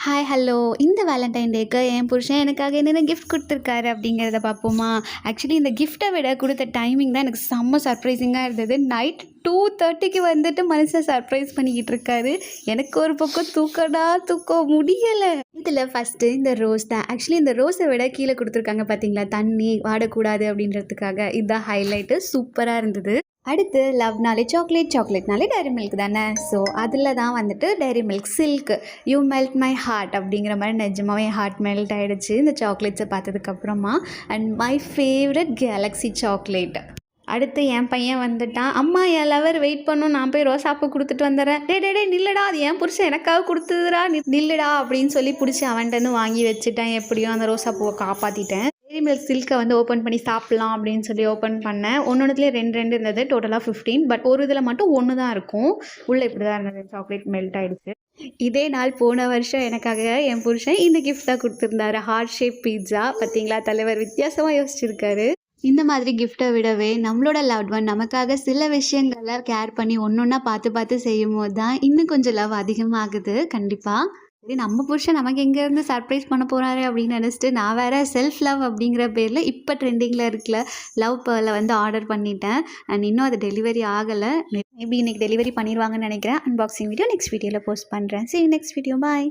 Hi hello. இந்த Valentine டேக்கு என் புருஷன் எனக்காக என்னென்ன கிஃப்ட் கொடுத்துருக்காரு அப்படிங்கிறத பார்ப்போமா? ஆக்சுவலி இந்த கிஃப்ட்டை விட கொடுத்த டைமிங் தான் எனக்கு செம்ம சர்ப்ரைசிங்காக இருந்தது. நைட் 2:30க்கு வந்துட்டு மனுஷன் சர்ப்ரைஸ் பண்ணிக்கிட்டு இருக்காரு. எனக்கு ஒரு பக்கம் தூக்கடா தூக்கம் முடியலை. இதில் ஃபஸ்ட்டு இந்த ரோஸ் தான். ஆக்சுவலி இந்த ரோஸை விட கீழே கொடுத்துருக்காங்க பார்த்தீங்களா, தண்ணி வாடக்கூடாது அப்படின்றதுக்காக. இதுதான் ஹைலைட்டு. சூப்பராக இருந்தது. அடுத்து லவ்னாலே சாக்லேட்னாலே டைரி மில்க் தானே. ஸோ அதில் தான் வந்துட்டு Dairy Milk Silk you melt my heart அப்படிங்கிற மாதிரி நிஜமாவே என் ஹார்ட் மெல்ட் ஆகிடுச்சு இந்த சாக்லேட்ஸை பார்த்ததுக்கப்புறமா. And my favourite Galaxy chocolate. அடுத்து என் பையன் வந்துட்டான். அம்மா என் லவர் வெயிட் பண்ணும், நான் போய் ரோசாப்பூ கொடுத்துட்டு வந்துடுறேன். டே நில்லுடா, அது என் புருஷன் எனக்காக கொடுத்ததுடா, நில்லுடா அப்படின்னு சொல்லி பிடிச்சி அவன்கிட்டன்னு வாங்கி வச்சுட்டேன். எப்படியும் அந்த ரோசாப்பூவை காப்பாற்றிட்டேன். டெய்ரி மில்க் சில்கை வந்து ஓப்பன் பண்ணி சாப்பிட்லாம் அப்படின்னு சொல்லி ஓப்பன் பண்ணேன். ஒன்றுத்துலேயே ரெண்டு இருந்தது, டோட்டலாக 15. பட் ஒரு இதில் மட்டும் ஒன்று தான் இருக்கும். உள்ளே இப்படி தான் இருந்தது. சாக்லேட் மெல்ட் ஆகிடுச்சு. இதே நாள் போன வருஷம் எனக்காக என் புருஷன் இந்த கிஃப்ட் தான் கொடுத்துருந்தாரு. Heart shape pizza. பார்த்தீங்களா, தலைவர் வித்தியாசமாக யோசிச்சிருக்காரு. இந்த மாதிரி கிஃப்ட்டை விடவே நம்மளோட லவ்ட் ஒன் நமக்காக சில விஷயங்களை கேர் பண்ணி ஒன்றா பார்த்து செய்யும் போது தான் இன்னும் கொஞ்சம் லவ் அதிகமாகுது. கண்டிப்பாக. சரி, நம்ம புருஷன் நமக்கு எங்கேருந்து சர்ப்ரைஸ் பண்ண போகிறாரு அப்படின்னு நினச்சிட்டு நான் வேறு செல்ஃப் லவ் அப்படிங்கிற பேரில் இப்போ ட்ரெண்டிங்கில் இருக்கல லவ் பேர்லை வந்து ஆர்டர் பண்ணிட்டேன். அண்ட் இன்னும் அது டெலிவரி ஆகலை. மேபி இன்றைக்கி டெலிவரி பண்ணிடுவாங்கன்னு நினைக்கிறேன். அன்பாக்சிங் வீடியோ நெக்ஸ்ட் வீடியோவில் போஸ்ட் பண்ணுறேன். சரி, நெக்ஸ்ட் வீடியோ. பாய்.